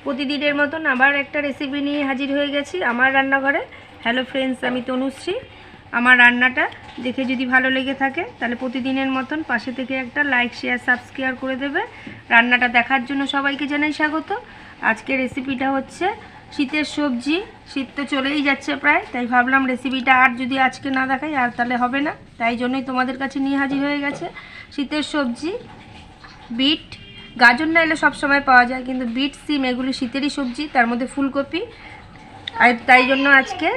প্রতিদিনের মতন আবার একটা রেসিপি নিয়ে হাজির হয়ে গেছি আমার রান্নাঘরে। হ্যালো ফ্রেন্ডস, আমি তনুশ্রী। আমার রান্নাটা দেখে যদি ভালো লেগে থাকে তাহলে প্রতিদিনের মতন পাশে থেকে একটা লাইক, শেয়ার, সাবস্ক্রাইব করে দেবে। রান্নাটা দেখার জন্য সবাইকে জানাই স্বাগত। আজকে রেসিপিটা হচ্ছে শীতের সবজি। শীত তো চলেই যাচ্ছে প্রায়, তাই ভাবলাম রেসিপিটা আর যদি আজকে না দেখাই আর তাহলে হবে না, তাই জন্যই তোমাদের কাছে নিয়ে হাজির হয়ে গেছে। শীতের সবজি বিট, গাজর না এলে সবসময় পাওয়া যায়, কিন্তু বিট, সিম এগুলি শীতেরই সবজি, তার মধ্যে ফুলকপি। আর তাই জন্য আজকে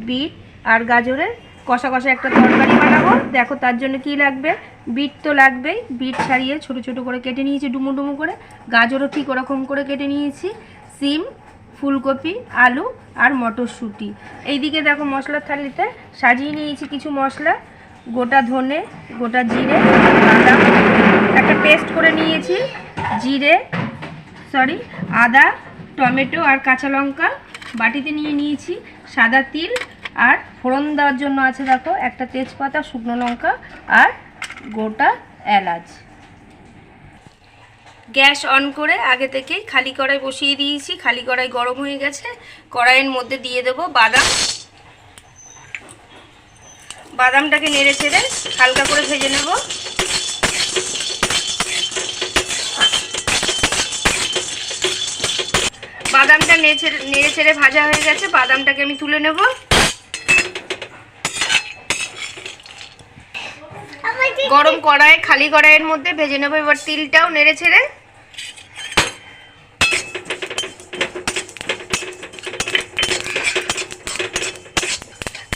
বিট আর গাজরের কষা কষা একটা তরকারি বানাবো। দেখো তার জন্য কি লাগবে। বিট তো লাগবেই, বিট ছাড়িয়ে ছোট ছোট করে কেটে নিয়েছি ডুমো ডুমো করে। গাজরও ঠিক ওরকম করে কেটে নিয়েছি। সিম, ফুলকপি, আলু আর মটরশুঁটি। এইদিকে দেখো মশলার থালিতে সাজিয়ে নিয়েছি কিছু মশলা। গোটা ধনে, গোটা জিরে, বাদাম, একটা পেস্ট করে নিয়েছি আদা, টমেটো আর কাঁচা লঙ্কা বাটিতে নিয়ে নিয়েছি। সাদা তিল আর ফোড়ন দেওয়ার জন্য আছে দেখো একটা তেজপাতা, শুকনো লঙ্কা আর গোটা এলাচ। গ্যাস অন করে আগে থেকেই খালি কড়াই বসিয়ে দিয়েছি। খালি কড়াই গরম হয়ে গেছে। কড়াইয়ের মধ্যে দিয়ে দেবো বাদাম। বাদামটাকে নেড়ে ছেড়ে হালকা করে ভেজে নেব। বাদামটা নেড়ে ছেড়ে ভাজা হয়ে গেছে। বাদামটাকে আমি তুলে নেব। গরম কড়াই, খালি কড়াইয়ের মধ্যে ভেজে নেব এবার তিলটাও নেড়ে ছেড়ে।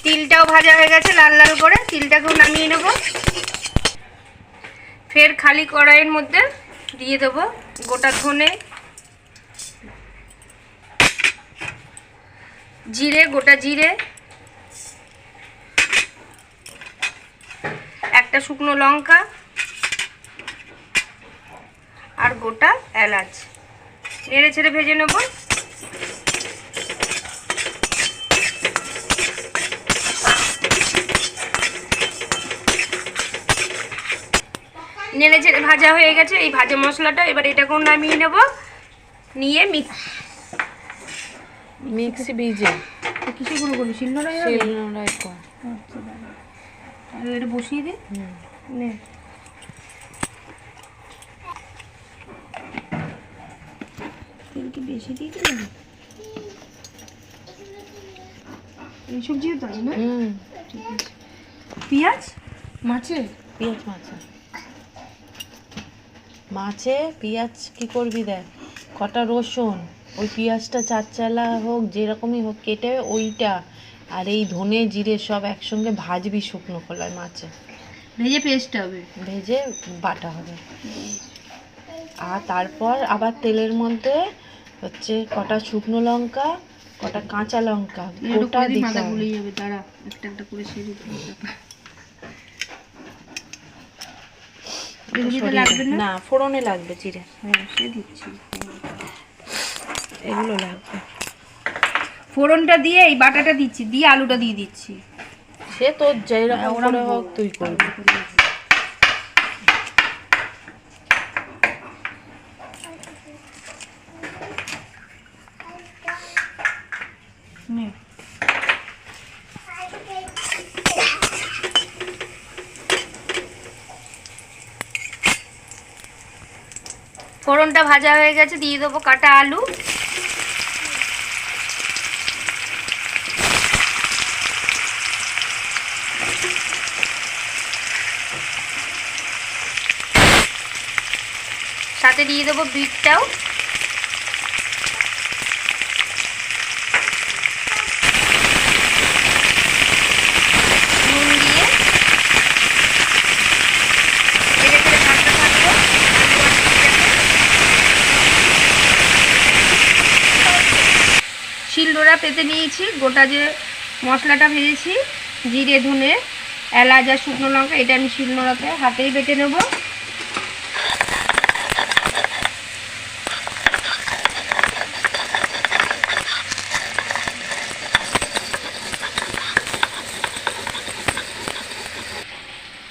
তিলটাও ভাজা হয়ে গেছে লাল লাল করে, তিলটাকেও নামিয়ে নেব। ফের খালি কড়াইয়ের মধ্যে দিয়ে দেবো গোটা ধনে, জিরে, গোটা জিরে, একটা শুকনো লঙ্কা আর গোটা এলাচ। নেড়ে ছেড়ে ভেজে নেব। নেড়ে ছেড়ে ভাজা হয়ে গেছে। এই ভাজা মশলাটা এবার এটাকেও নামিয়ে নেব। নিয়ে মিক্সি ভিজে কিছু গুঁড়ো করবি, শিলনোড়ায় কর। আর এটা বসিয়ে দে। নে তেল কি বেশি দিয়ে দিলাম? এই সবজিও তাই না? ঠিক আছে। পেঁয়াজ মাছে পেঁয়াজ কি করবি দেখ, কটা রসুন, ওই পেঁয়াজটা চারচালা হোক যেরকমই হোক কেটে ওইটা, আর এই ধনে জিরে সব একসঙ্গে ভাজবি শুকনো খোলায় মাছে, ভেজে পেস্ট হবে, ভেজে বাটা হবে। আর তারপর আবার তেলের মধ্যে হচ্ছে কটা শুকনো লঙ্কা, কটা কাঁচা লঙ্কা গোটা দিতে হবে। দাঁড়া একটা একটা করে সেরে না, ফোড়নে লাগবে জিরে, সে দিচ্ছি, এগুলো লাগবে। ফোড়নটা দিয়ে এই বাটাটা দিচ্ছি, দিয়ে আলুটা দিয়ে দিচ্ছি। সে তোর যেরকম করে হোক তুই করবি। ফোড়নটা ভাজা হয়ে গেছে, দিয়ে দেবো কাটা আলু। সাথে দিয়ে দেবো বিটটাও। নুন দিয়ে শিলনোড়া পেতে নিয়েছি। গোটা যে মশলাটা ভেজেছি, জিরে, ধনে, এলাচ আর শুকনো লঙ্কা, এটা আমি শিলনোড়াতে হাতেই বেটে নেব।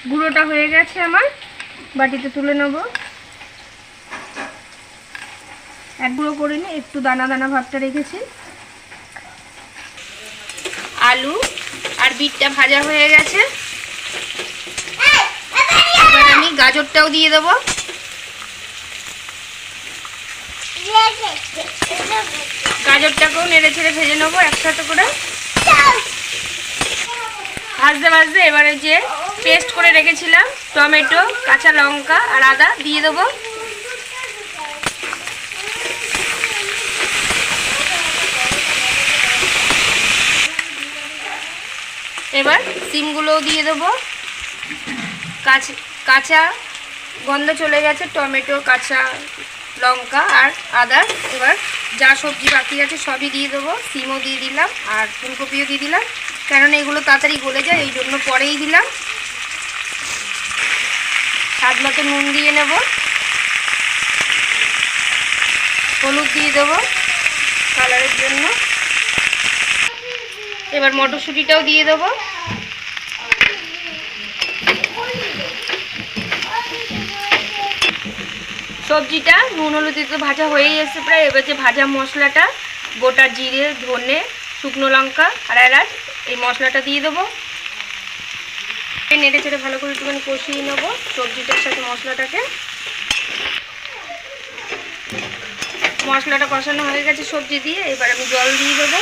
গুঁড়োটা হয়ে গেছে আমার, বাটিতে তুলে নেব। এক গুঁড়ো করিনি, একটু দানা দানা ভাবটা রেখেছি। আলু আর বিটটা ভাজা হয়ে গেছে। এবার আমি গাজরটাও দিয়ে দেবো। গাজরটাকেও নেড়ে ছেড়ে ভেজে নেবো একসাথে করে। ভাজতে ভাজতে এবারে যে পেস্ট করে রেখেছিলাম টমেটো, কাঁচা লঙ্কা আর আদা দিয়ে দেবো। এবার সিমগুলোও দিয়ে দেবো। কাঁচা গন্ধ চলে গেছে টমেটো, কাঁচা লঙ্কা আর আদা। এবার যা সবজি বাকি আছে সবই দিয়ে দেবো। সিমও দিয়ে দিলাম আর ফুলকপিও দিয়ে দিলাম, কেননা এগুলো তাড়াতাড়ি গলে যায় এই জন্য পরেই দিলাম। স্বাদ মতো নুন দিয়ে নেব, হলুদ দিয়ে দেবো কালারের জন্য। এবার মটরশুঁটিটাও দিয়ে দেবো। সবজিটা নুন হলুদ দিয়ে ভাজা হয়েই এসেছে প্রায়। এবার যে ভাজা মশলাটা, গোটা জিরে, ধনে, শুকনো লঙ্কা আর এলাচ, এই মশলাটা দিয়ে দেবো। নেড়ে চেড়ে ভালো করে একটুখানি কষিয়ে নেবো সবজিটার সাথে মশলাটাকে। মশলাটা কষানো হয়ে গেছে সবজি দিয়ে। এবার আমি জল দিয়ে দেবো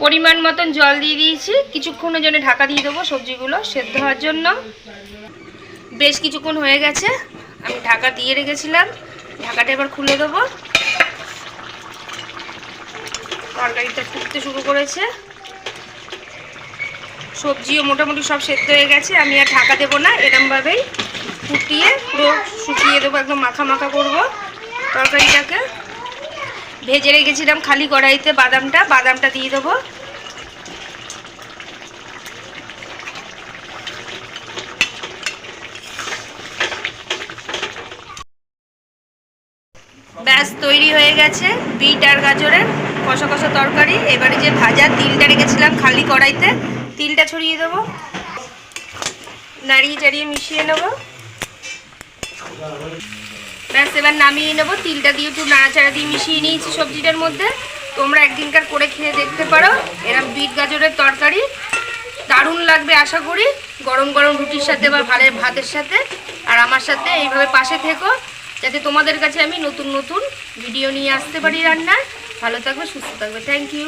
পরিমাণ মতন। জল দিয়ে দিয়েছি। কিছুক্ষণের জন্য ঢাকা দিয়ে দেবো সবজিগুলো সেদ্ধ হওয়ার জন্য। বেশ কিছুক্ষণ হয়ে গেছে, আমি ঢাকা দিয়ে রেখেছিলাম। ঢাকাটা এবার খুলে দেবো। তরকারিটা ফুটতে শুরু করেছে, সবজিও মোটামুটি সব সেদ্ধ হয়ে গেছে। আমি আর ঢাকা দেবো না, এরমভাবেই ফুটিয়ে পুরো শুকিয়ে দেবো, একদম মাখা মাখা করবো তরকারিটাকে। ভেজে রেখেছিলাম খালি কড়াইতে বাদামটা দিয়ে দেবো। ব্যাস তৈরি হয়ে গেছে বিট আর গাজরের কষা কষা তরকারি। এবারে যে ভাজা তিলটা রেখেছিলাম খালি কড়াইতে, তিলটা ছড়িয়ে দেবো, নাড়িয়ে চাড়িয়ে মিশিয়ে নেব। ব্যাস এবার নামিয়ে নেব। তিলটা দিয়ে একটু নাড়াচাড়া দিয়ে মিশিয়ে নিয়েছি সবজিটার মধ্যে। তোমরা একদিনকার করে খেয়ে দেখতে পারো। এরকম বিট গাজরের তরকারি দারুণ লাগবে আশা করি, গরম গরম রুটির সাথে বা ভাতের সাথে। আর আমার সাথে এইভাবে পাশে থেকো, যাতে তোমাদের কাছে আমি নতুন নতুন ভিডিও নিয়ে আসতে পারি রান্নার। ভালো থাকবে, সুস্থ থাকবে। Thank you.